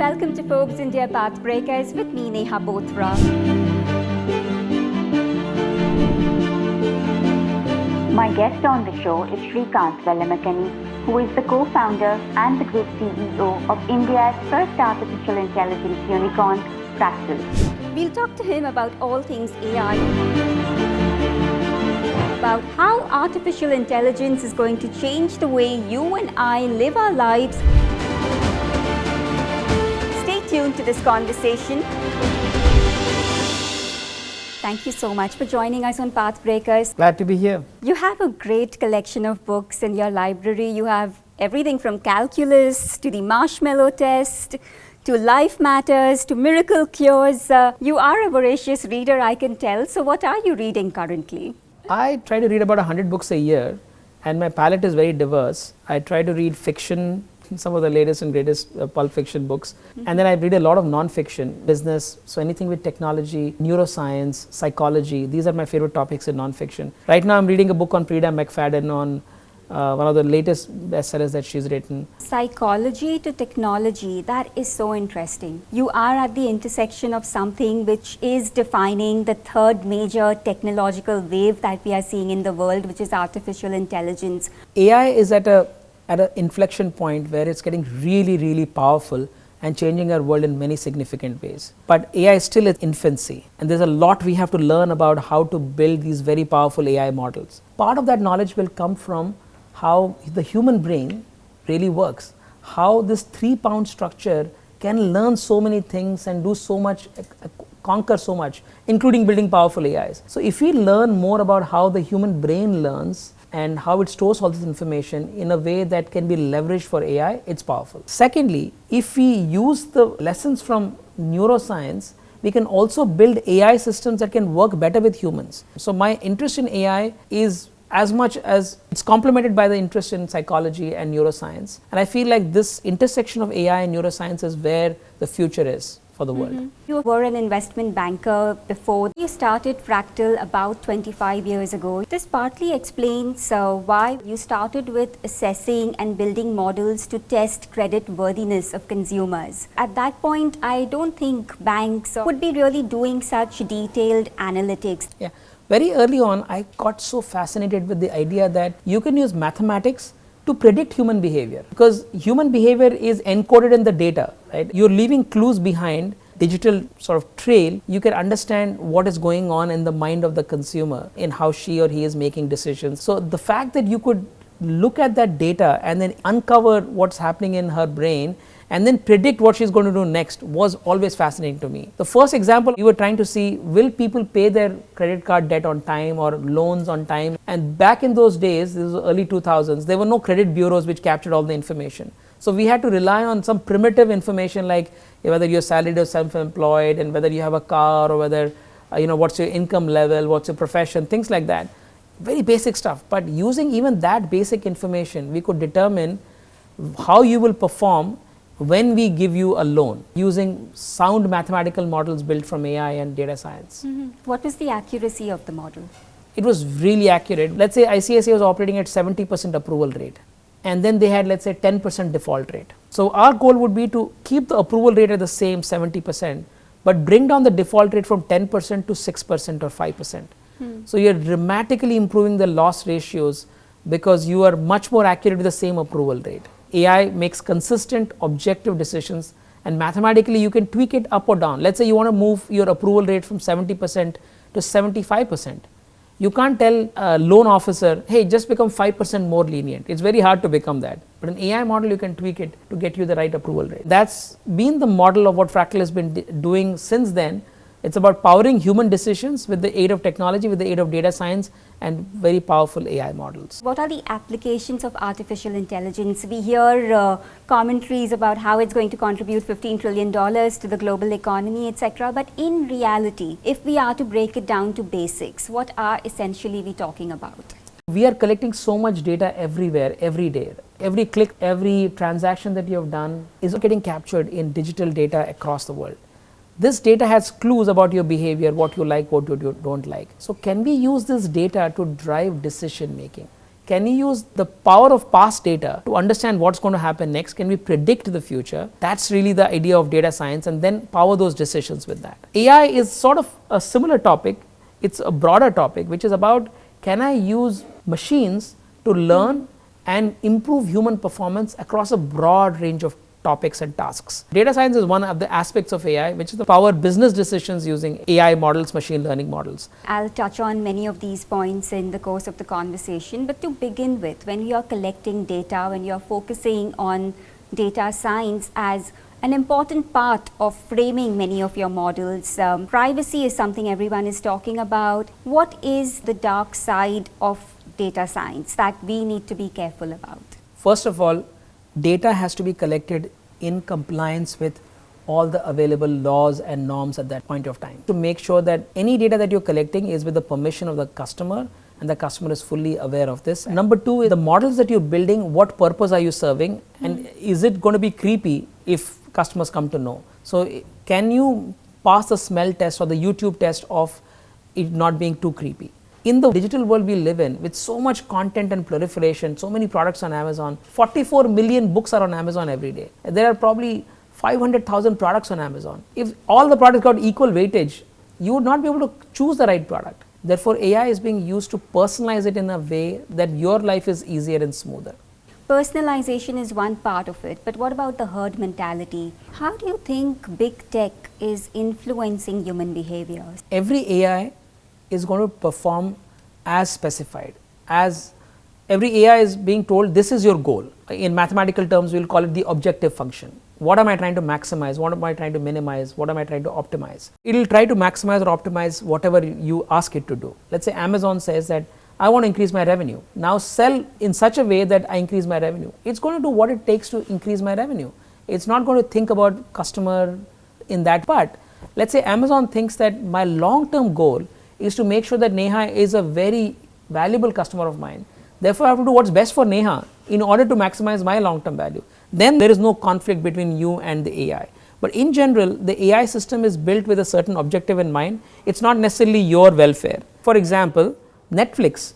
welcome to Forbes India Pathbreakers with me, Neha Bothra. My guest on the show is Srikanth Velamakanni, who is the co-founder and the group CEO of India's first artificial intelligence unicorn, Fractal. We'll talk to him about all things AI, about how artificial intelligence is going to change the way you and I live our lives. Stay tuned to this conversation. Thank you so much for joining us on Pathbreakers. Glad to be here. You have a great collection of books in your library. You have everything from calculus to the marshmallow test to life matters to miracle cures. You are a voracious reader, I can tell. So what are you reading currently? I try to read about 100 books a year, and my palette is very diverse. I try to read fiction, some of the latest and greatest pulp fiction books, and then I read a lot of non-fiction, business, so anything with technology, neuroscience, psychology. These are my favorite topics in non-fiction. Right now I'm reading a book on Frida McFadden on one of the latest bestsellers that she's written. Psychology to technology, that is so interesting. You are at the intersection of something which is defining the third major technological wave that we are seeing in the world, which is artificial intelligence. AI is at an inflection point where it's getting really powerful and changing our world in many significant ways. But AI is still in infancy, and there's a lot we have to learn about how to build these very powerful AI models. Part of that knowledge will come from how the human brain really works, how this 3-pound structure can learn so many things and do so much, conquer so much, including building powerful AIs. So if we learn more about how the human brain learns and how it stores all this information in a way that can be leveraged for AI, it's powerful. Secondly, if we use the lessons from neuroscience, we can also build AI systems that can work better with humans. So my interest in AI is as much as it's complemented by the interest in psychology and neuroscience. And I feel like this intersection of AI and neuroscience is where the future is for the world. You were an investment banker before you started Fractal about 25 years ago. This partly explains why you started with assessing and building models to test credit worthiness of consumers. At that point, I don't think banks would be really doing such detailed analytics. Yeah. Very early on, I got so fascinated with the idea that you can use mathematics to predict human behavior, because human behavior is encoded in the data, right? You're leaving clues behind, digital sort of trail. You can understand what is going on in the mind of the consumer in how she or he is making decisions. So the fact that you could look at that data and then uncover what's happening in her brain and then predict what she's going to do next was always fascinating to me. The first example, we were trying to see, will people pay their credit card debt on time or loans on time? And back in those days, this was early 2000s, there were no credit bureaus which captured all the information. So we had to rely on some primitive information like whether you're salaried or self-employed, and whether you have a car, or whether, what's your income level, what's your profession, things like that. Very basic stuff. But using even that basic information, we could determine how you will perform when we give you a loan using sound mathematical models built from AI and data science. What was the accuracy of the model? It was really accurate. Let's say ICICI was operating at 70% approval rate, and then they had, let's say, 10% default rate. So our goal would be to keep the approval rate at the same 70%, but bring down the default rate from 10% to 6% or 5%. So you're dramatically improving the loss ratios because you are much more accurate with the same approval rate. AI makes consistent, objective decisions, and mathematically you can tweak it up or down. Let's say you want to move your approval rate from 70% to 75%. You can't tell a loan officer, hey, just become 5% more lenient. It's very hard to become that. But an AI model, you can tweak it to get you the right approval rate. That's been the model of what Fractal has been doing since then. It's about powering human decisions with the aid of technology, with the aid of data science, and very powerful AI models. What are the applications of artificial intelligence? We hear commentaries about how it's going to contribute $15 trillion to the global economy, etc. But in reality, if we are to break it down to basics, what are essentially we talking about? We are collecting so much data everywhere, every day. Every click, every transaction that you have done is getting captured in digital data across the world. This data has clues about your behavior, what you like, what you don't like. So can we use this data to drive decision making? can you use the power of past data to understand what's going to happen next? Can we predict the future? That's really the idea of data science, and then power those decisions with that. AI is sort of a similar topic. It's a broader topic, which is about, can I use machines to learn and improve human performance across a broad range of topics and tasks. Data science is one of the aspects of AI, which is to power business decisions using AI models, machine learning models. I'll touch on many of these points in the course of the conversation, but to begin with, when you're collecting data, when you're focusing on data science as an important part of framing many of your models, privacy is something everyone is talking about. What is the dark side of data science that we need to be careful about? First of all, data has to be collected in compliance with all the available laws and norms at that point of time, to make sure that any data that you're collecting is with the permission of the customer and the customer is fully aware of this. Number two is the models that you're building, what purpose are you serving, and is it going to be creepy if customers come to know? So can you pass the smell test or the YouTube test of it not being too creepy? In the digital world we live in, with so much content and proliferation, so many products on Amazon, 44 million books are on Amazon every day. There are probably 500,000 products on Amazon. If all the products got equal weightage, you would not be able to choose the right product. Therefore, AI is being used to personalize it in a way that your life is easier and smoother. Personalization is one part of it, but what about the herd mentality? How do you think big tech is influencing human behavior? Every AI is going to perform as specified, as every AI is being told this is your goal. In mathematical terms, we will call it the objective function. What am I trying to maximize? What am I trying to minimize? What am I trying to optimize? It will try to maximize or optimize whatever you ask it to do. Let's say Amazon says that I want to increase my revenue. Now sell in such a way that I increase my revenue. It's going to do what it takes to increase my revenue. It's not going to think about customer in that part. Let's say Amazon thinks that my long-term goal is to make sure that Neha is a very valuable customer of mine. Therefore, I have to do what's best for Neha in order to maximize my long-term value. Then there is no conflict between you and the AI. But in general, the AI system is built with a certain objective in mind. It's not necessarily your welfare. For example, Netflix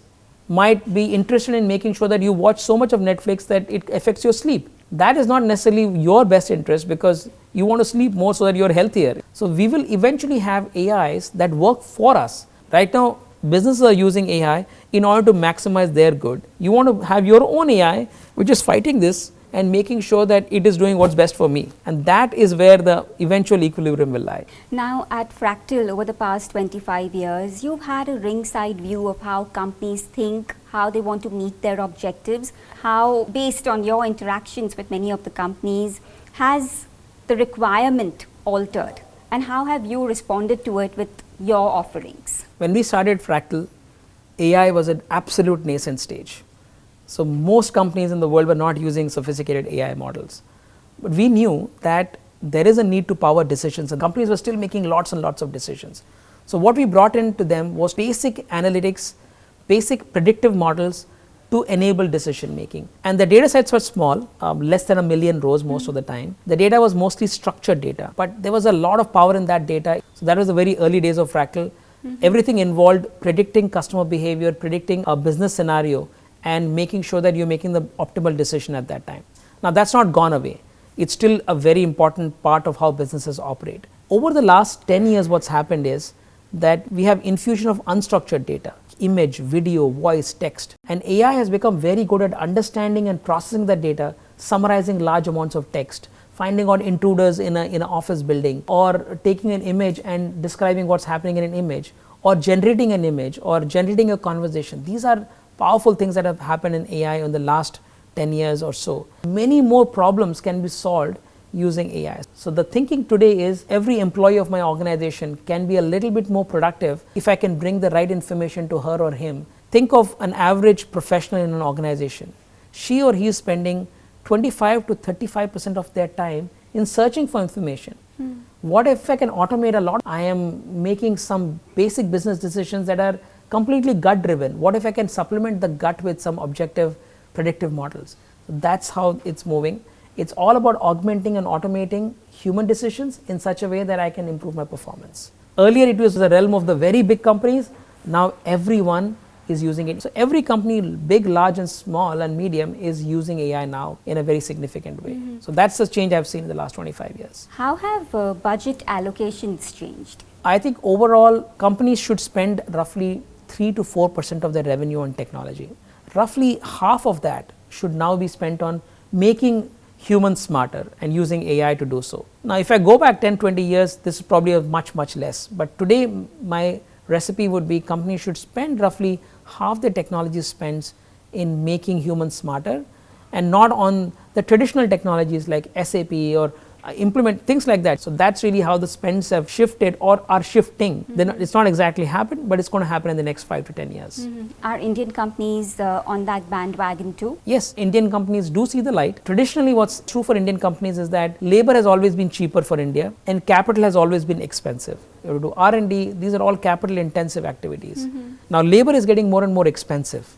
might be interested in making sure that you watch so much of Netflix that it affects your sleep. That is not necessarily your best interest, because you want to sleep more so that you're healthier. So we will eventually have AIs that work for us. Right now, businesses are using AI in order to maximize their good. You want to have your own AI which is fighting this and making sure that it is doing what's best for me. And that is where the eventual equilibrium will lie. Now at Fractal, over the past 25 years, you've had a ringside view of how companies think, how they want to meet their objectives, how, based on your interactions with many of the companies, has the requirement altered, and how have you responded to it with your offerings? When we started Fractal, AI was at absolute nascent stage. So most companies in the world were not using sophisticated AI models. But we knew that there is a need to power decisions, and companies were still making lots and lots of decisions. So what we brought into them was basic analytics, basic predictive models to enable decision making. And the data sets were small, less than 1 million rows most of the time. The data was mostly structured data, but there was a lot of power in that data. So that was the very early days of Fractal. Everything involved predicting customer behavior, predicting a business scenario, and making sure that you're making the optimal decision at that time. Now that's not gone away. It's still a very important part of how businesses operate. Over the last 10 years, what's happened is that we have infusion of unstructured data, image, video, voice, text, and AI has become very good at understanding and processing that data, summarizing large amounts of text, finding out intruders in an office building, or taking an image and describing what's happening in an image, or generating an image, or generating a conversation. These are powerful things that have happened in AI in the last 10 years or so. Many more problems can be solved using AI. So the thinking today is every employee of my organization can be a little bit more productive if I can bring the right information to her or him. Think of an average professional in an organization. She or he is spending 25 to 35% of their time in searching for information. What if I can automate a lot? I am making some basic business decisions that are completely gut driven. What if I can supplement the gut with some objective predictive models? So that's how it's moving. It's all about augmenting and automating human decisions in such a way that I can improve my performance. Earlier it was the realm of the very big companies. Now everyone is using it. So every company, big, large and small and medium, is using AI now in a very significant way. So that's the change I've seen in the last 25 years. How have budget allocations changed? I think overall companies should spend roughly 3 to 4% of their revenue on technology. Roughly half of that should now be spent on making humans smarter and using AI to do so. Now if I go back 10, 20 years, this is probably a much less. But today my recipe would be companies should spend roughly half the technology spends in making humans smarter and not on the traditional technologies like SAP or implement things like that. So that's really how the spends have shifted or are shifting. It's not exactly happened, but it's going to happen in the next 5 to 10 years. Are Indian companies on that bandwagon too? Yes, Indian companies do see the light. Traditionally what's true for Indian companies is that labor has always been cheaper for India and capital has always been expensive. You do R&D, these are all capital intensive activities. Now labor is getting more and more expensive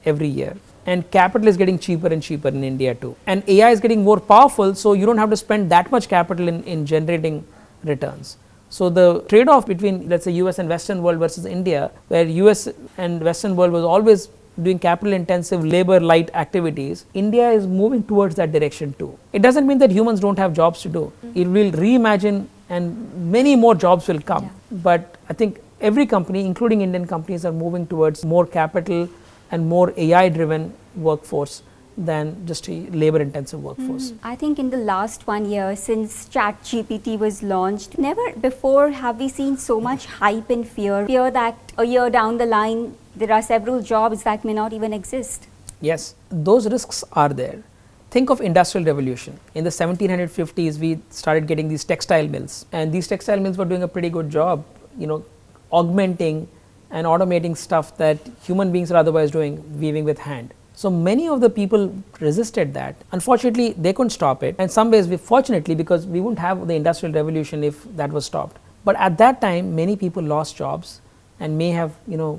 every year. And capital is getting cheaper and cheaper in India too. And AI is getting more powerful, so you don't have to spend that much capital in generating returns. So the trade-off between, let's say, US and Western world versus India, where US and Western world was always doing capital intensive labor light activities, India is moving towards that direction too. It doesn't mean that humans don't have jobs to do. It will reimagine and many more jobs will come. But I think every company, including Indian companies, are moving towards more capital and more AI driven workforce than just a labor intensive workforce. I think in the last 1 year since ChatGPT was launched, never before have we seen so much hype and fear that a year down the line there are several jobs that may not even exist. Yes, those risks are there. Think of industrial revolution. In the 1750s we started getting these textile mills, and these textile mills were doing a pretty good job, augmenting and automating stuff that human beings are otherwise doing, weaving with hand. So many of the people resisted that. Unfortunately, they couldn't stop it. In some ways, fortunately, because we wouldn't have the industrial revolution if that was stopped. But at that time, many people lost jobs and may have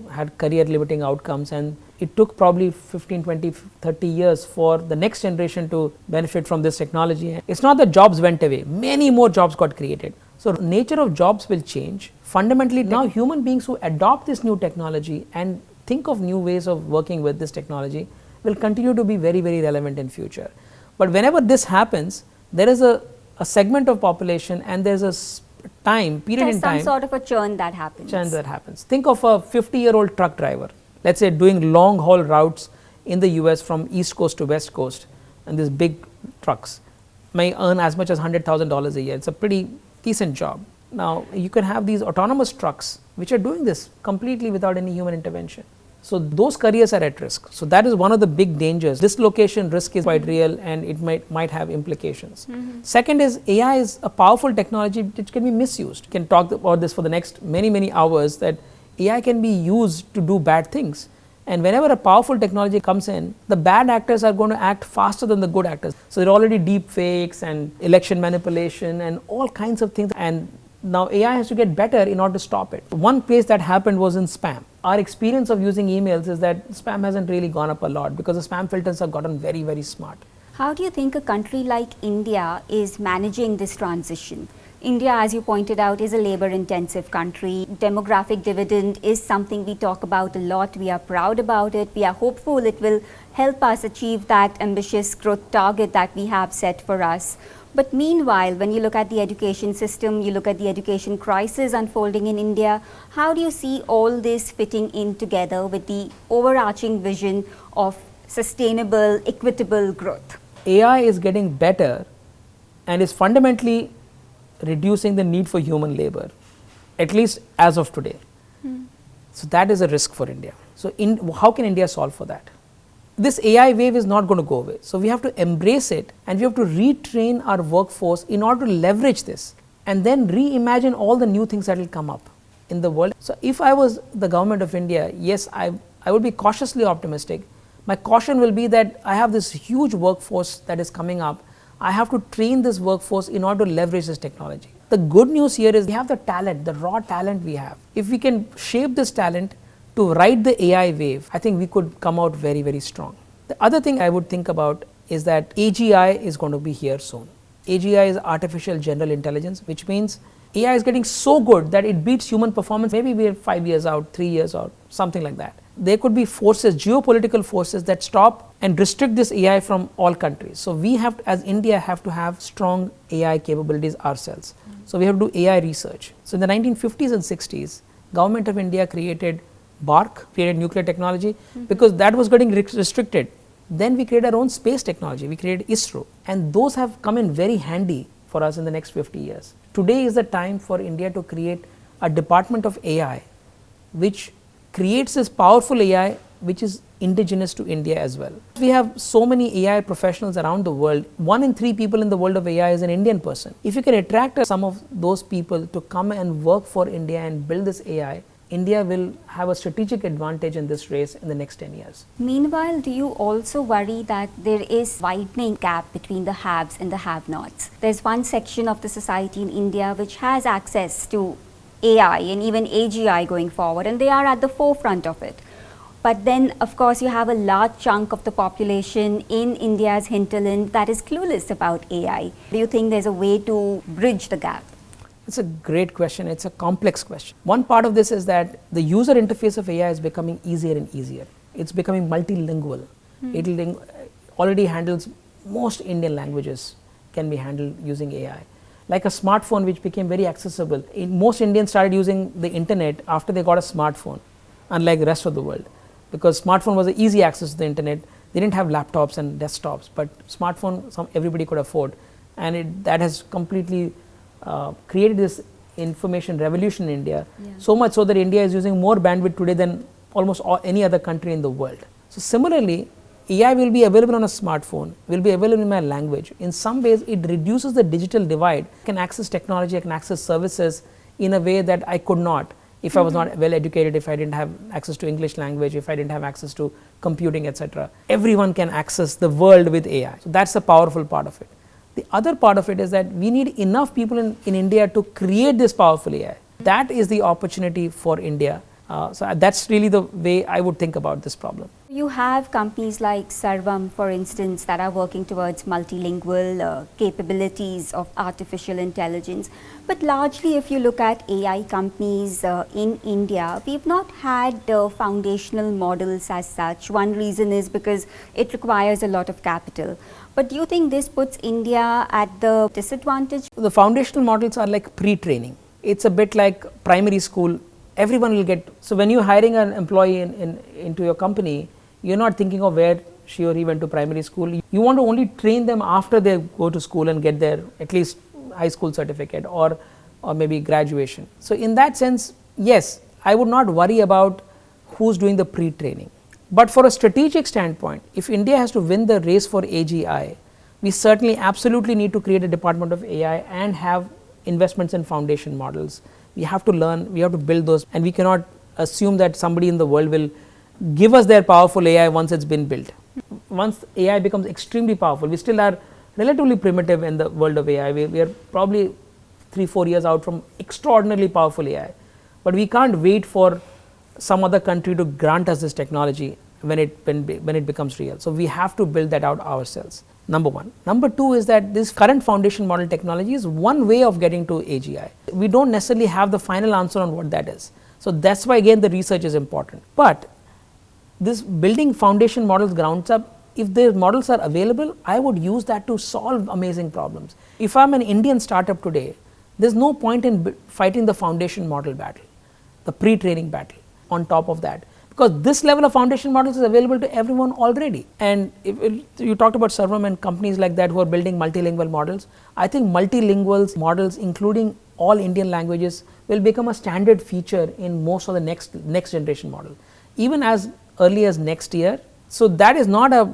had career limiting outcomes, and it took probably 15, 20, 30 years for the next generation to benefit from this technology. It's not that jobs went away, many more jobs got created. So nature of jobs will change. Fundamentally, now human beings who adopt this new technology and think of new ways of working with this technology will continue to be very relevant in future. But whenever this happens, there is a segment of population and there's a period There's in time. some sort of a churn that happens. Think of a 50-year-old truck driver, let's say doing long haul routes in the US from East Coast to West Coast, and these big trucks may earn as much as $100,000 a year. It's a pretty decent job. Now you can have these autonomous trucks which are doing this completely without any human intervention. So those careers are at risk. So that is one of the big dangers. Dislocation risk is quite real and it might have implications. Second is AI is a powerful technology which can be misused. We can talk about this for the next many hours, that AI can be used to do bad things. And whenever a powerful technology comes in, the bad actors are going to act faster than the good actors. So there are already deep fakes and election manipulation and all kinds of things. And now AI has to get better in order to stop it. One place that happened was in spam. Our experience of using emails is that spam hasn't really gone up a lot because the spam filters have gotten very smart. How do you think a country like India is managing this transition? India, as you pointed out, is a labor intensive country. Demographic dividend is something we talk about a lot. We are proud about it. We are hopeful it will help us achieve that ambitious growth target that we have set for us. But meanwhile, when you look at the education system, you look at the education crisis unfolding in India, how do you see all this fitting in together with the overarching vision of sustainable, equitable growth? AI is getting better and is fundamentally reducing the need for human labor, at least as of today. So that is a risk for India. So how can India solve for that? This AI wave is not going to go away. So we have to embrace it and we have to retrain our workforce in order to leverage this and then reimagine all the new things that will come up in the world. So if I was the government of India, yes, I would be cautiously optimistic. My caution will be that I have this huge workforce that is coming up. I have to train this workforce in order to leverage this technology. The good news here is we have the talent, the raw talent we have. If we can shape this talent to ride the AI wave, I think we could come out very strong. The other thing I would think about is that AGI is going to be here soon. AGI is artificial general intelligence, which means AI is getting so good that it beats human performance. Maybe we are 5 years out, 3 years out, something like that. there could be forces, geopolitical forces that stop and restrict this AI from all countries. So we have to, as India, have to have strong AI capabilities ourselves. So we have to do AI research. So in the 1950s and 60s, Government of India created BARC, created nuclear technology, because that was getting restricted. Then we created our own space technology, we created ISRO, and those have come in very handy for us in the next 50 years. Today is the time for India to create a department of AI which creates this powerful AI which is indigenous to India as well. We have so many AI professionals around the world. 1 in 3 people in the world of AI is an Indian person. If you can attract some of those people to come and work for India and build this AI, India will have a strategic advantage in this race in the next 10 years. Meanwhile, do you also worry that there is widening gap between the haves and the have-nots? There's one section of the society in India which has access to AI and even AGI going forward, and they are at the forefront of it. But then, of course, you have a large chunk of the population in India's hinterland that is clueless about AI. Do you think there's a way to bridge the gap? It's a great question. It's a complex question. One part of this is that the user interface of AI is becoming easier and easier. It's becoming multilingual. It already handles most Indian languages, can be handled using AI. Like a smartphone which became very accessible. Most Indians started using the internet after they got a smartphone, unlike the rest of the world. Because smartphone was an easy access to the internet. They didn't have laptops and desktops, but smartphone everybody could afford, and that has completely created this information revolution in India. So much so that India is using more bandwidth today than almost any other country in the world. So similarly, AI will be available on a smartphone, will be available in my language. In some ways, it reduces the digital divide. I can access technology, I can access services in a way that I could not if I was not well educated, if I didn't have access to English language, if I didn't have access to computing, etc. Everyone can access the world with AI. So that's the powerful part of it. The other part of it is that we need enough people in India to create this powerful AI. That is the opportunity for India. So that's really the way I would think about this problem. You have companies like Sarvam, for instance, that are working towards multilingual capabilities of artificial intelligence. But largely, if you look at AI companies in India, we've not had foundational models as such. One reason is because it requires a lot of capital. But do you think this puts India at the disadvantage? The foundational models are like pre-training. It's a bit like primary school. Everyone will get, so when you're hiring an employee into your company, you're not thinking of where she or he went to primary school. You want to only train them after they go to school and get their at least high school certificate or maybe graduation. So in that sense, yes, I would not worry about who's doing the pre-training. But for a strategic standpoint, if India has to win the race for AGI, we certainly absolutely need to create a department of AI and have investments in foundation models. We have to learn, we have to build those, and we cannot assume that somebody in the world will give us their powerful AI once it's been built. Once AI becomes extremely powerful, we still are relatively primitive in the world of AI. We are probably 3-4 years out from extraordinarily powerful AI. But we can't wait for some other country to grant us this technology when it becomes real. So we have to build that out ourselves. Number one. Number two is that this current foundation model technology is one way of getting to AGI. We don't necessarily have the final answer on what that is. So that's why again the research is important. But this building foundation models grounds up, if the models are available, I would use that to solve amazing problems. If I'm an Indian startup today, there's no point in fighting the foundation model battle, the pre-training battle on top of that. Because this level of foundation models is available to everyone already. And if you talked about Sarvam and companies like that who are building multilingual models, I think multilingual models including all Indian languages will become a standard feature in most of the next generation model, even as early as next year. So that is not a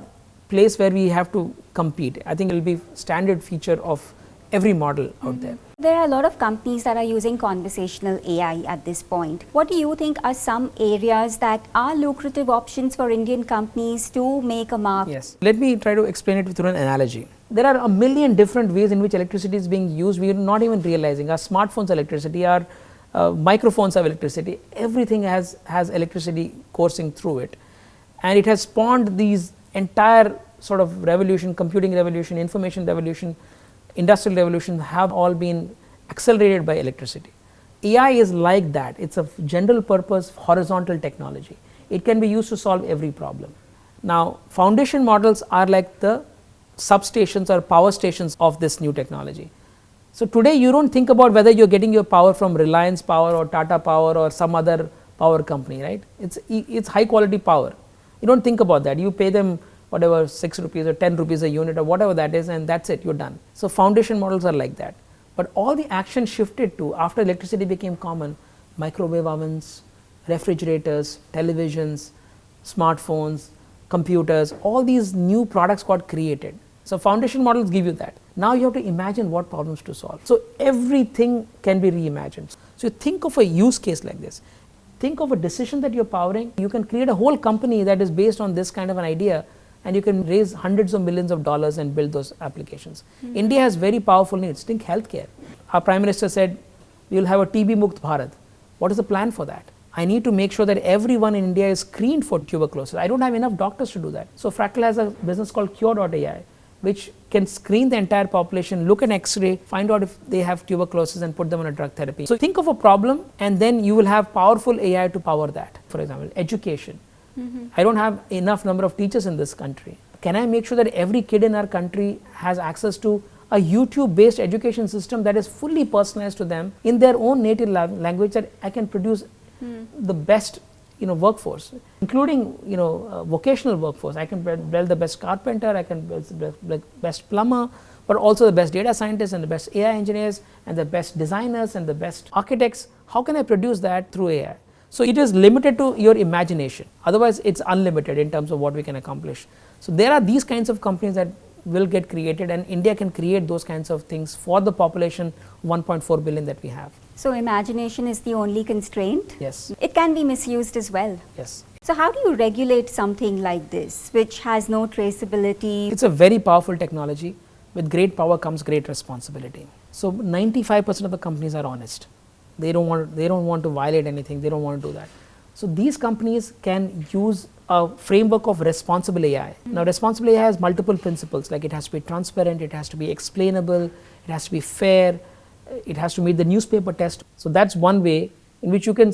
place where we have to compete. I think it will be standard feature of every model out there. There are a lot of companies that are using conversational AI at this point. What do you think are some areas that are lucrative options for Indian companies to make a mark? Yes. Let me try to explain it through an analogy. There are a million different ways in which electricity is being used. We are not even realizing. Our smartphones electricity, our microphones have electricity. Everything has electricity coursing through it. And it has spawned these entire sort of revolution, computing revolution, information revolution, industrial revolution have all been accelerated by electricity. AI is like that. It's a general purpose horizontal technology. it can be used to solve every problem. Now, foundation models are like the substations or power stations of this new technology. So, today you do not think about whether you are getting your power from Reliance Power or Tata Power or some other power company, right. It is high quality power. You do not think about that. You pay them whatever 6 rupees or 10 rupees a unit or whatever that is, and that is it, you are done. So, foundation models are like that. But all the action shifted to, after electricity became common, microwave ovens, refrigerators, televisions, smartphones, computers, all these new products got created. So, foundation models give you that. Now, you have to imagine what problems to solve. So, everything can be reimagined. So, you think of a use case like this. Think of a decision that you are powering. You can create a whole company that is based on this kind of an idea, and you can raise hundreds of millions of dollars and build those applications. India has very powerful needs. Think healthcare. Our Prime Minister said, we will have a TB Mukt Bharat. What is the plan for that? I need to make sure that everyone in India is screened for tuberculosis. I do not have enough doctors to do that. So, Fractal has a business called cure.ai, which can screen the entire population, look at X-ray, find out if they have tuberculosis and put them on a drug therapy. So, think of a problem and then you will have powerful AI to power that. For example, education. I do not have enough number of teachers in this country. Can I make sure that every kid in our country has access to a YouTube based education system that is fully personalized to them in their own native language, that I can produce the best workforce, including vocational workforce. I can build the best carpenter, I can build the best plumber, but also the best data scientists and the best AI engineers and the best designers and the best architects. How can I produce that through AI? So, it is limited to your imagination, otherwise it is unlimited in terms of what we can accomplish. So, there are these kinds of companies that will get created, and India can create those kinds of things for the population 1.4 billion that we have. So, imagination is the only constraint? Yes. It can be misused as well? Yes. So, how do you regulate something like this, which has no traceability? It is a very powerful technology. With great power comes great responsibility. So, 95% of the companies are honest. They don't want to violate anything, they don't want to do that. So, these companies can use a framework of responsible AI. Now, responsible AI has multiple principles, like it has to be transparent, it has to be explainable, it has to be fair, it has to meet the newspaper test. So, that is one way in which you can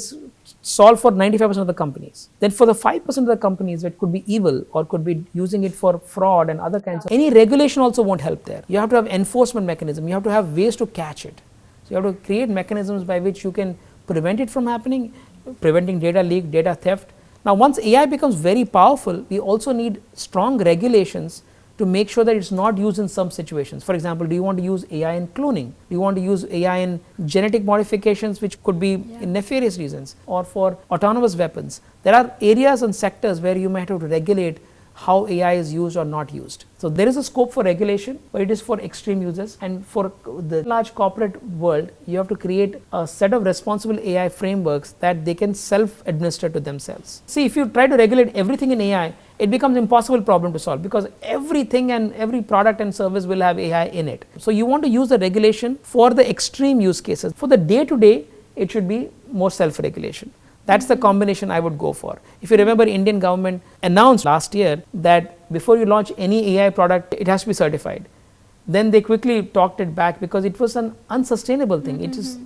solve for 95% of the companies. Then for the 5% of the companies that could be evil or could be using it for fraud and other kinds of, any regulation also won't help there. You have to have enforcement mechanism, you have to have ways to catch it. So, you have to create mechanisms by which you can prevent it from happening, preventing data leak, data theft. Now, once AI becomes very powerful, we also need strong regulations to make sure that it is not used in some situations. For example, do you want to use AI in cloning? Do you want to use AI in genetic modifications which could be in nefarious reasons, or for autonomous weapons? There are areas and sectors where you might have to regulate how AI is used or not used. So, there is a scope for regulation, but it is for extreme users, and for the large corporate world, you have to create a set of responsible AI frameworks that they can self-administer to themselves. See, if you try to regulate everything in AI, it becomes an impossible problem to solve, because everything and every product and service will have AI in it. So, you want to use the regulation for the extreme use cases. For the day-to-day, it should be more self-regulation. That is the combination I would go for. If you remember, Indian government announced last year that before you launch any AI product, it has to be certified. Then they quickly talked it back because it was an unsustainable thing.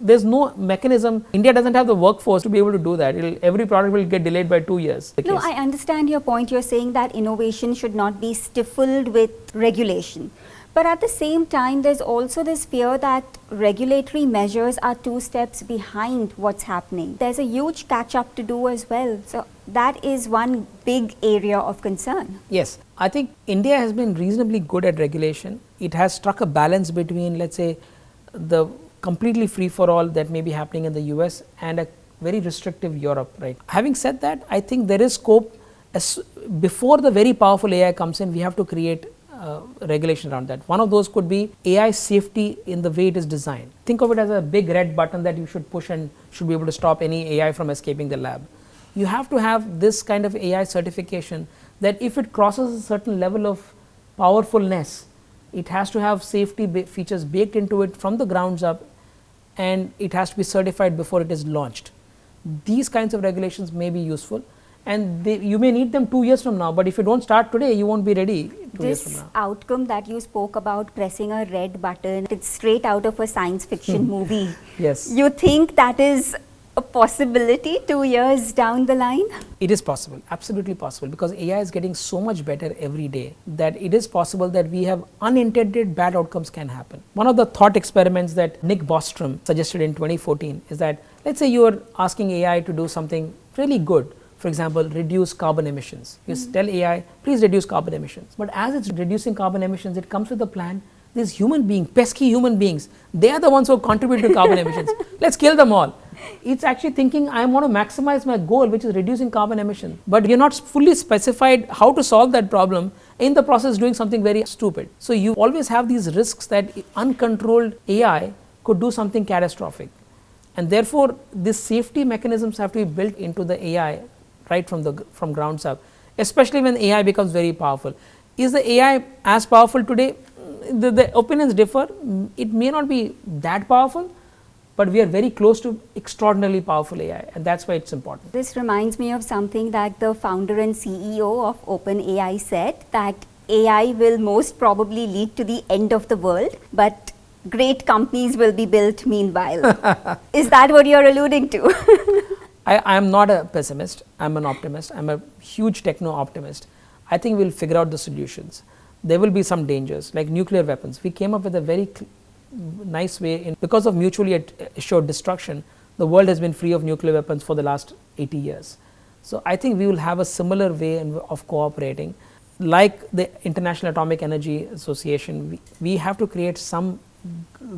There is no mechanism. India does not have the workforce to be able to do that. Every product will get delayed by 2 years. No, I understand your point. You are saying that innovation should not be stifled with regulation. But at the same time, there is also this fear that regulatory measures are 2 steps behind what's happening. There's a huge catch up to do as well. So, that is one big area of concern. Yes, I think India has been reasonably good at regulation. It has struck a balance between, let's say, the completely free for all that may be happening in the US and a very restrictive Europe, right? Having said that, I think there is scope. Before the very powerful AI comes in, we have to create regulation around that. One of those could be AI safety in the way it is designed. Think of it as a big red button that you should push and should be able to stop any AI from escaping the lab. You have to have this kind of AI certification that if it crosses a certain level of powerfulness, it has to have safety features baked into it from the grounds up, and it has to be certified before it is launched. These kinds of regulations may be useful, and you may need them 2 years from now, but if you do not start today, you will not be ready 2 years from now. This outcome that you spoke about, pressing a red button, it's straight out of a science fiction movie. Yes. You think that is a possibility 2 years down the line? It is possible, absolutely possible, because AI is getting so much better every day that it is possible that we have unintended bad outcomes can happen. One of the thought experiments that Nick Bostrom suggested in 2014 is that, let's say you are asking AI to do something really good, for example, reduce carbon emissions. You tell AI, please reduce carbon emissions. But as it's reducing carbon emissions, it comes with a plan. These human beings, pesky human beings, they are the ones who contribute to carbon emissions. Let's kill them all. It's actually thinking, I want to maximize my goal, which is reducing carbon emissions. But you're not fully specified how to solve that problem, in the process doing something very stupid. So you always have these risks that uncontrolled AI could do something catastrophic. And therefore, these safety mechanisms have to be built into the AI right from grounds up, especially when AI becomes very powerful. Is the AI as powerful today? The opinions differ. It may not be that powerful, but we are very close to extraordinarily powerful AI, and that's why it's important. This reminds me of something that the founder and CEO of OpenAI said, that AI will most probably lead to the end of the world, but great companies will be built meanwhile. Is that what you're alluding to? I am not a pessimist, I'm an optimist. I'm a huge techno optimist. I think we'll figure out the solutions. There will be some dangers, like nuclear weapons. We came up with a very nice way, because of mutually assured destruction, the world has been free of nuclear weapons for the last 80 years. So I think we will have a similar way of cooperating. Like the International Atomic Energy Association, we have to create some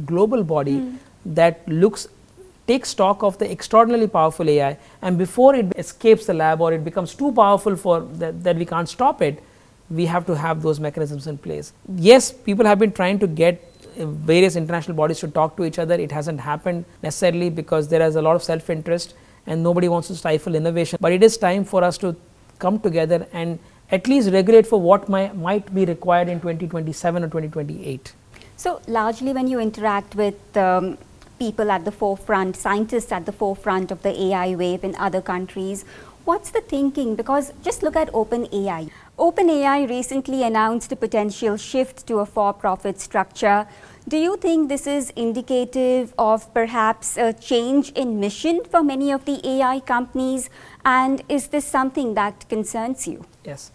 global body that takes stock of the extraordinarily powerful AI, and before it escapes the lab or it becomes too powerful for that we can't stop it, we have to have those mechanisms in place. Yes, people have been trying to get various international bodies to talk to each other. It hasn't happened necessarily because there is a lot of self-interest and nobody wants to stifle innovation. But it is time for us to come together and at least regulate for what might be required in 2027 or 2028. So largely when you interact with people at the forefront, scientists at the forefront of the AI wave in other countries, what's the thinking? Because just look at OpenAI. OpenAI recently announced a potential shift to a for-profit structure. Do you think this is indicative of perhaps a change in mission for many of the AI companies? And is this something that concerns you? Yes.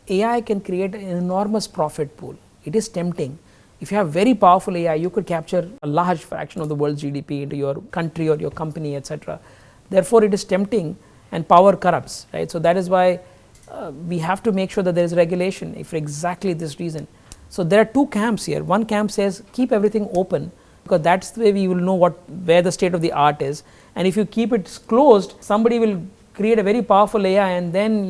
AI can create an enormous profit pool. It is tempting. If you have very powerful AI, you could capture a large fraction of the world's GDP into your country or your company, etc. Therefore, it is tempting, and power corrupts, right? So that is why we have to make sure that there is regulation for exactly this reason. So there are two camps here. One camp says keep everything open, because that's the way we will know where the state of the art is. And if you keep it closed, somebody will create a very powerful AI and then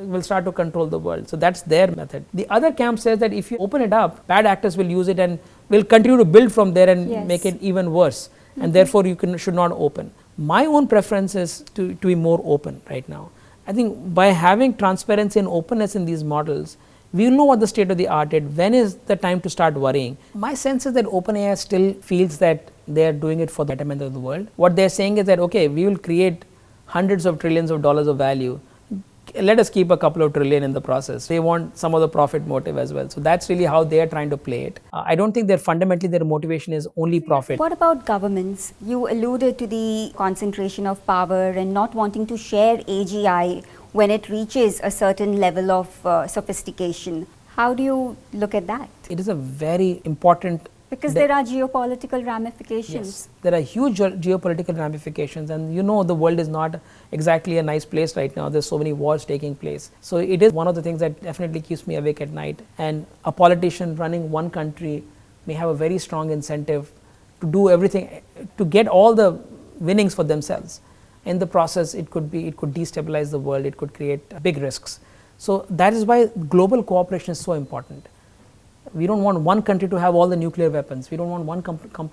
will start to control the world. So that's their method. The other camp says that if you open it up, bad actors will use it and will continue to build from there and make it even worse. And therefore you should not open. My own preference is to be more open right now. I think by having transparency and openness in these models, we will know what the state of the art is. When is the time to start worrying? My sense is that OpenAI still feels that they are doing it for the betterment of the world. What they are saying is that, okay, we will create hundreds of trillions of dollars of value. Let us keep a couple of trillion in the process. They want some of the profit motive as well. So that's really how they are trying to play it. I don't think fundamentally their motivation is only profit. What about governments? You alluded to the concentration of power and not wanting to share AGI when it reaches a certain level of sophistication. How do you look at that? It is a very important... Because there are geopolitical ramifications. Yes, there are huge geopolitical ramifications, and the world is not exactly a nice place right now. There's so many wars taking place. So it is one of the things that definitely keeps me awake at night. And a politician running one country may have a very strong incentive to do everything, to get all the winnings for themselves. In the process, it could destabilize the world, it could create big risks. So that is why global cooperation is so important. We don't want one country to have all the nuclear weapons. We don't want one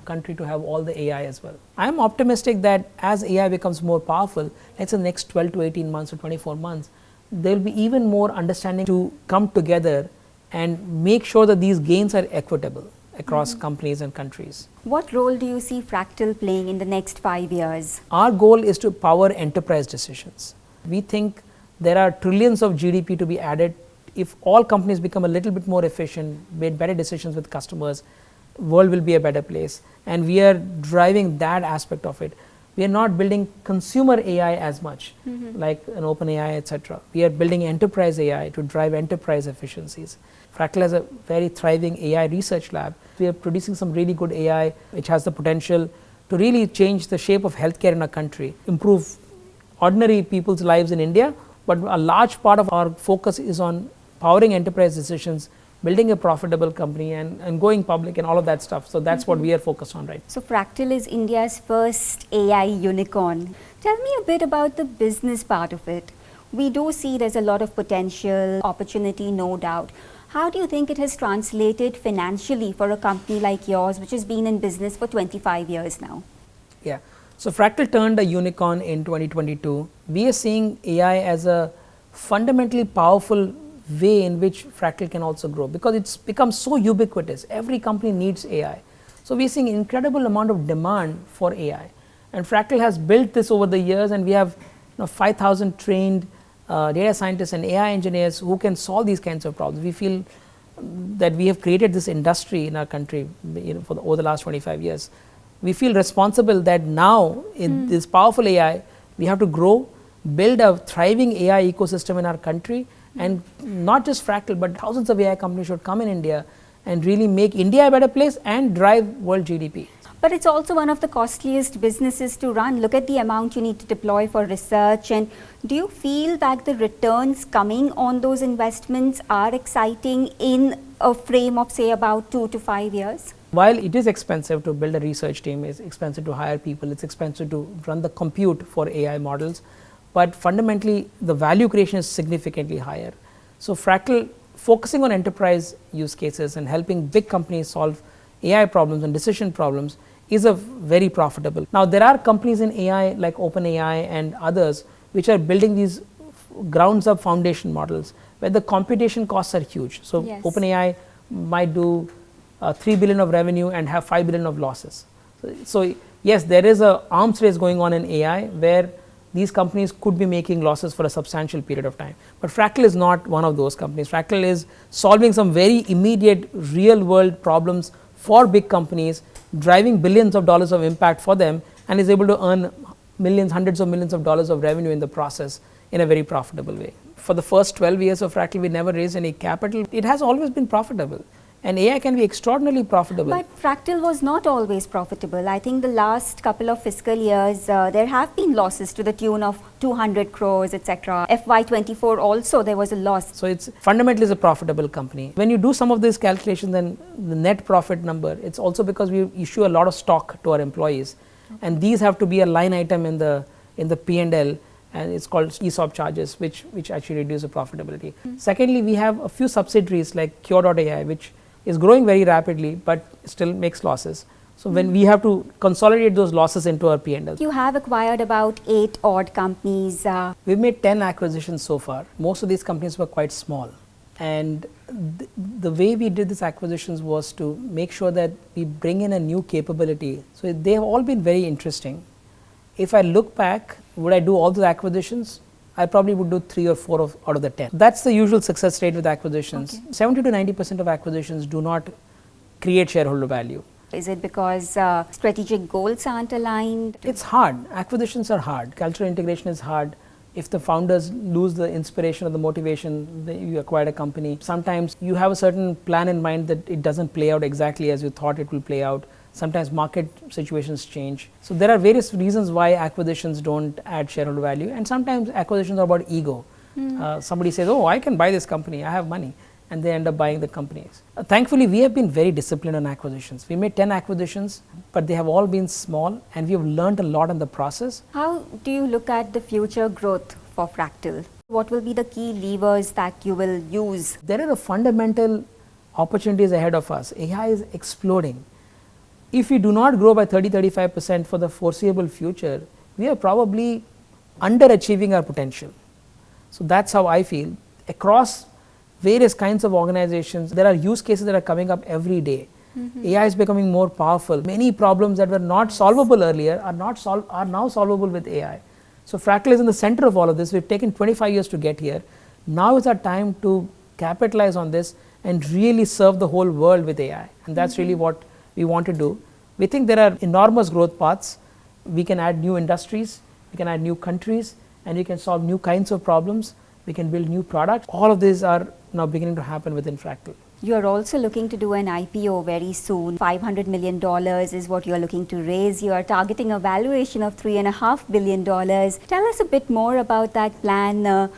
country to have all the AI as well. I am optimistic that as AI becomes more powerful, let's say the next 12 to 18 months or 24 months, there will be even more understanding to come together and make sure that these gains are equitable across companies and countries. What role do you see Fractal playing in the next 5 years? Our goal is to power enterprise decisions. We think there are trillions of GDP to be added. If all companies become a little bit more efficient, made better decisions with customers, world will be a better place. And we are driving that aspect of it. We are not building consumer AI as much, like an OpenAI, etc. We are building enterprise AI to drive enterprise efficiencies. Fractal has a very thriving AI research lab. We are producing some really good AI which has the potential to really change the shape of healthcare in our country, improve ordinary people's lives in India, but a large part of our focus is on powering enterprise decisions, building a profitable company and going public and all of that stuff. So that's what we are focused on right now. So Fractal is India's first AI unicorn. Tell me a bit about the business part of it. We do see there's a lot of potential, opportunity, no doubt. How do you think it has translated financially for a company like yours, which has been in business for 25 years now? Yeah. So Fractal turned a unicorn in 2022. We are seeing AI as a fundamentally powerful way in which Fractal can also grow, because it's become so ubiquitous. Every company needs AI. So we are seeing incredible amount of demand for AI. And Fractal has built this over the years, and we have 5,000 trained data scientists and AI engineers who can solve these kinds of problems. We feel that we have created this industry in our country over the last 25 years. We feel responsible that now in this powerful AI, we have to grow, build a thriving AI ecosystem in our country, and not just Fractal, but thousands of AI companies should come in India and really make India a better place and drive world GDP. But it's also one of the costliest businesses to run. Look at the amount you need to deploy for research. And do you feel that the returns coming on those investments are exciting in a frame of, say, about 2 to 5 years? While it is expensive to build a research team, it's expensive to hire people, it's expensive to run the compute for AI models, but fundamentally the value creation is significantly higher. So Fractal, focusing on enterprise use cases and helping big companies solve AI problems and decision problems, is a very profitable. Now there are companies in AI like OpenAI and others which are building these grounds up foundation models where the computation costs are huge. So yes. OpenAI might do 3 billion of revenue and have 5 billion of losses. So yes, there is a arms race going on in AI where these companies could be making losses for a substantial period of time. But Fractal is not one of those companies. Fractal is solving some very immediate real world problems for big companies, driving billions of dollars of impact for them, and is able to earn millions, hundreds of millions of dollars of revenue in the process in a very profitable way. For the first 12 years of Fractal, we never raised any capital. It has always been profitable. And AI can be extraordinarily profitable. But Fractal was not always profitable. I think the last couple of fiscal years, there have been losses to the tune of 200 crores, etc. FY24 also there was a loss. So it's fundamentally is a profitable company. When you do some of these calculations, then the net profit number, it's also because we issue a lot of stock to our employees. Okay. And these have to be a line item in the P&L, and it's called ESOP charges, which actually reduce the profitability. Secondly, we have a few subsidiaries like Cure.ai, which is growing very rapidly but still makes losses. So when we have to consolidate those losses into our P&L. You have acquired about 8 odd companies. We've made 10 acquisitions so far. Most of these companies were quite small. And the way we did these acquisitions was to make sure that we bring in a new capability. So they have all been very interesting. If I look back, would I do all the acquisitions? I probably would do 3 or 4 out of the 10. That's the usual success rate with acquisitions. Okay. 70 to 90% of acquisitions do not create shareholder value. Is it because strategic goals aren't aligned? It's hard. Acquisitions are hard. Cultural integration is hard. If the founders lose the inspiration or the motivation, you acquired a company. Sometimes you have a certain plan in mind that it doesn't play out exactly as you thought it will play out. Sometimes market situations change. So there are various reasons why acquisitions don't add shareholder value, and sometimes acquisitions are about ego. Somebody says, oh, I can buy this company, I have money, and they end up buying the companies. Thankfully, we have been very disciplined on acquisitions. We made 10 acquisitions, but they have all been small, and we have learned a lot in the process. How do you look at the future growth for Fractal? What will be the key levers that you will use? There are fundamental opportunities ahead of us. AI is exploding. If we do not grow by 30-35% for the foreseeable future, we are probably underachieving our potential. So that's how I feel. Across various kinds of organizations, there are use cases that are coming up every day. AI is becoming more powerful. Many problems that were not solvable earlier are now solvable with AI. So Fractal is in the center of all of this. We've taken 25 years to get here. Now is our time to capitalize on this and really serve the whole world with AI. And that's really what we want to do. We think there are enormous growth paths. we can add new industries, we can add new countries, and we can solve new kinds of problems, we can build new products. All of these are now beginning to happen within Fractal. You are also looking to do an IPO very soon. $500 million is what you are looking to raise. You are targeting a valuation of $3.5 billion. Tell us a bit more about that plan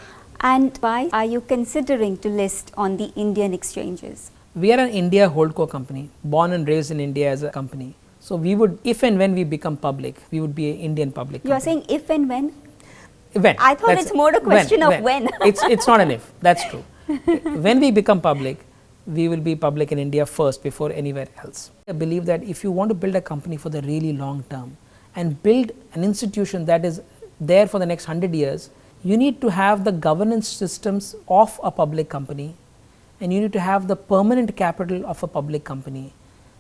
and why are you considering to list on the Indian exchanges? We are an India holdco company, born and raised in India as a company. So we would, if and when we become public, we would be an Indian public company. You are saying if and when? When. I thought it's more a question of when. It's not an if, that's true. When we become public, we will be public in India first before anywhere else. I believe that if you want to build a company for the really long term and build an institution that is there for the next 100 years, you need to have the governance systems of a public company, and you need to have the permanent capital of a public company,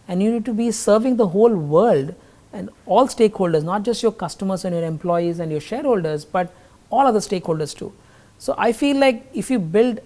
and you need to be serving the whole world and all stakeholders, not just your customers and your employees and your shareholders, but all other stakeholders too. So I feel like if you build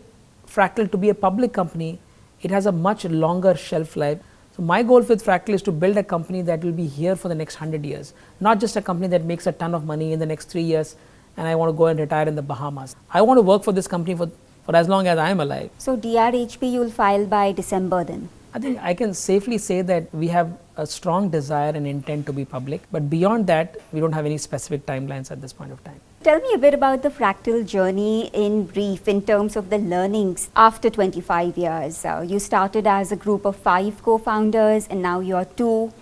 Fractal to be a public company, it has a much longer shelf life. So my goal with Fractal is to build a company that will be here for the next 100 years, not just a company that makes a ton of money in the next 3 years and I want to go and retire in the Bahamas. I want to work for this company for as long as I am alive. So DRHP you will file by December then? I think I can safely say that we have a strong desire and intent to be public, but beyond that, we don't have any specific timelines at this point of time. Tell me a bit about the Fractal journey in brief in terms of the learnings after 25 years. You started as a group of 5 co-founders and now you are 2.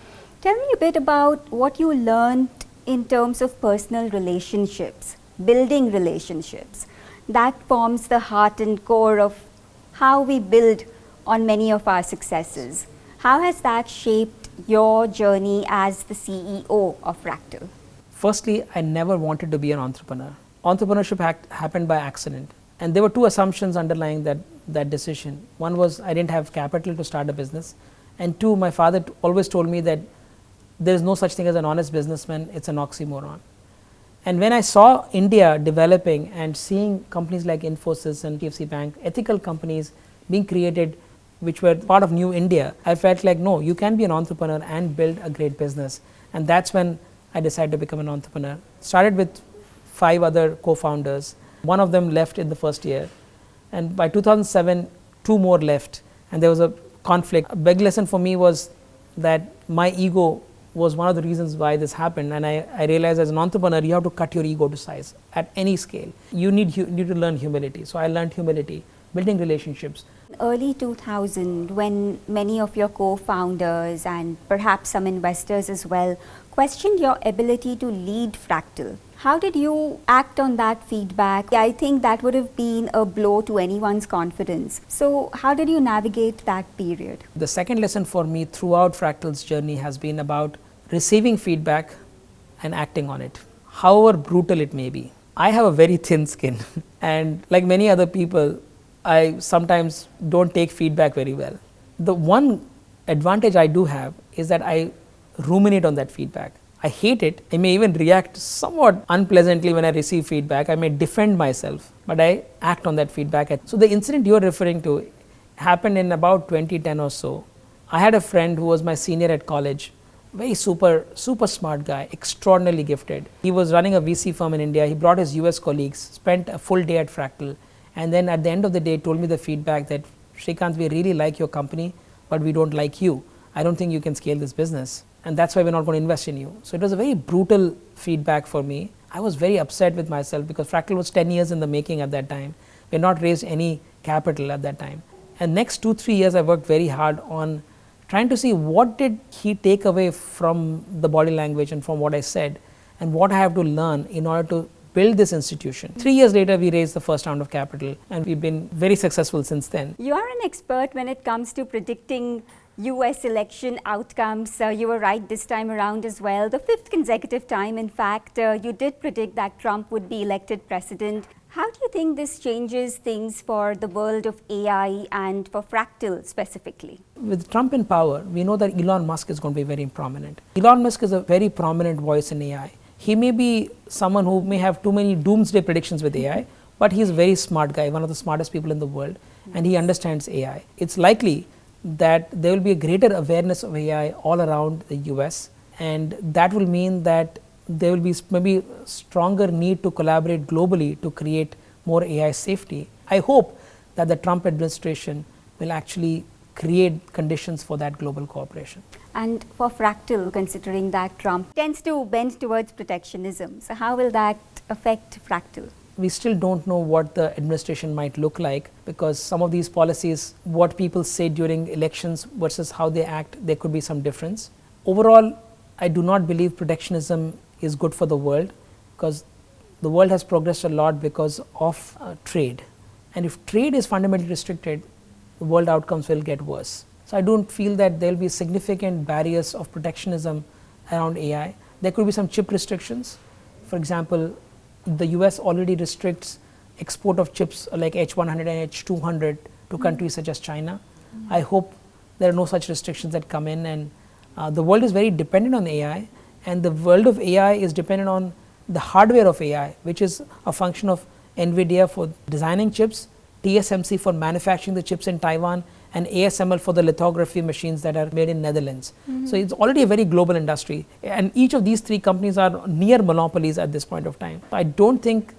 Tell me a bit about what you learned in terms of personal relationships, building relationships. That forms the heart and core of how we build on many of our successes. How has that shaped your journey as the CEO of Fractal? Firstly, I never wanted to be an entrepreneur. Entrepreneurship happened by accident, and there were 2 assumptions underlying that decision. One was I didn't have capital to start a business, and 2, my father always told me that there is no such thing as an honest businessman, it's an oxymoron. And when I saw India developing and seeing companies like Infosys and TFC Bank, ethical companies being created which were part of New India, I felt like, no, you can be an entrepreneur and build a great business. And that's when I decided to become an entrepreneur. Started with 5 other co-founders. One of them left in the first year. And by 2007, 2 more left. And there was a conflict. A big lesson for me was that my ego was one of the reasons why this happened. And I realized as an entrepreneur, you have to cut your ego to size at any scale. You need to learn humility. So I learned humility, building relationships. Early 2000, when many of your co-founders and perhaps some investors as well questioned your ability to lead Fractal, how did you act on that feedback? I think that would have been a blow to anyone's confidence. So how did you navigate that period? The second lesson for me throughout Fractal's journey has been about receiving feedback and acting on it, however brutal it may be. I have a very thin skin and like many other people, I sometimes don't take feedback very well. The one advantage I do have is that I ruminate on that feedback. I hate it. I may even react somewhat unpleasantly when I receive feedback. I may defend myself, but I act on that feedback. So the incident you are referring to happened in about 2010 or so. I had a friend who was my senior at college, very super smart guy, extraordinarily gifted. He was running a VC firm in India. He brought his US colleagues, spent a full day at Fractal, and then at the end of the day told me the feedback that, Srikanth, we really like your company, but we don't like you. I don't think you can scale this business, and that's why we're not going to invest in you. So it was a very brutal feedback for me. I was very upset with myself because Fractal was 10 years in the making at that time. We had not raised any capital at that time. And next 2-3 years I worked very hard on trying to see what did he take away from the body language and from what I said, and what I have to learn in order to build this institution. 3 years later, we raised the first round of capital, and we've been very successful since then. You are an expert when it comes to predicting US election outcomes. You were right this time around as well. The 5th consecutive time, in fact, you did predict that Trump would be elected president. How do you think this changes things for the world of AI and for Fractal specifically? With Trump in power, we know that Elon Musk is going to be very prominent. Elon Musk is a very prominent voice in AI. He may be someone who may have too many doomsday predictions with AI, but he's a very smart guy, one of the smartest people in the world, and he understands AI. It's likely that there will be a greater awareness of AI all around the US, and that will mean that there will be maybe stronger need to collaborate globally to create more AI safety. I hope that the Trump administration will actually create conditions for that global cooperation. And for Fractal, considering that Trump tends to bend towards protectionism, so how will that affect Fractal? We still don't know what the administration might look like, because some of these policies, what people say during elections versus how they act, there could be some difference. Overall, I do not believe protectionism is good for the world, because the world has progressed a lot because of trade. And if trade is fundamentally restricted, the world outcomes will get worse. So I don't feel that there will be significant barriers of protectionism around AI. There could be some chip restrictions. For example, the US already restricts export of chips like H100 and H200 to countries such as China. I hope there are no such restrictions that come in, and the world is very dependent on AI, and the world of AI is dependent on the hardware of AI, which is a function of NVIDIA for designing chips, TSMC for manufacturing the chips in Taiwan, and ASML for the lithography machines that are made in Netherlands. So it's already a very global industry, and each of these three companies are near monopolies at this point of time. I don't think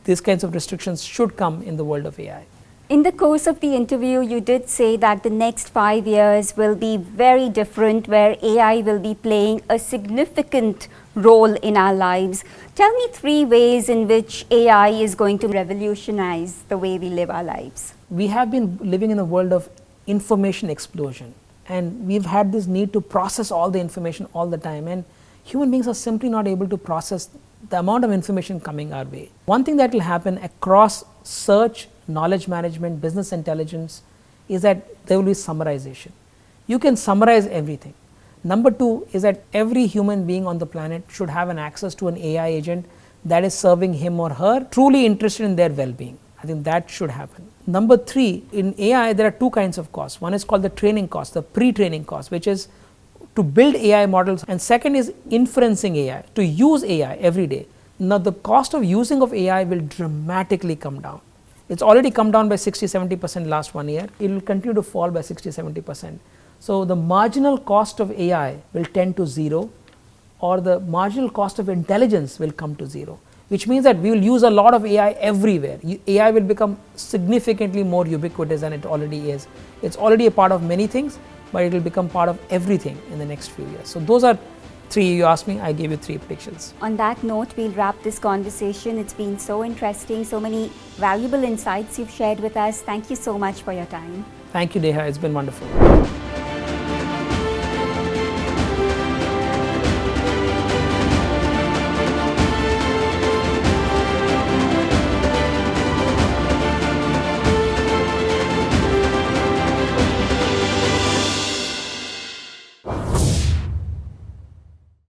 these kinds of restrictions should come in the world of AI. In the course of the interview, you did say that the next 5 years will be very different, where AI will be playing a significant role in our lives. Tell me 3 ways in which AI is going to revolutionize the way we live our lives. We have been living in a world of information explosion, and we've had this need to process all the information all the time, and human beings are simply not able to process the amount of information coming our way. One thing that will happen across search, knowledge management, business intelligence is that there will be summarization. You can summarize everything. Number 2 is that every human being on the planet should have an access to an AI agent that is serving him or her, truly interested in their well-being. I think that should happen. Number 3, in AI there are 2 kinds of costs. One is called the training cost, the pre-training cost, which is to build AI models, and second is inferencing AI, to use AI every day. Now the cost of using of AI will dramatically come down. It's already come down by 60-70% last 1 year. It will continue to fall by 60-70%. So the marginal cost of AI will tend to 0, or the marginal cost of intelligence will come to 0, which means that we will use a lot of AI everywhere. AI will become significantly more ubiquitous than it already is. It's already a part of many things, but it will become part of everything in the next few years. So those are 3 you asked me, I gave you 3 predictions. On that note, we'll wrap this conversation. It's been so interesting, so many valuable insights you've shared with us. Thank you so much for your time. Thank you, Neha. It's been wonderful.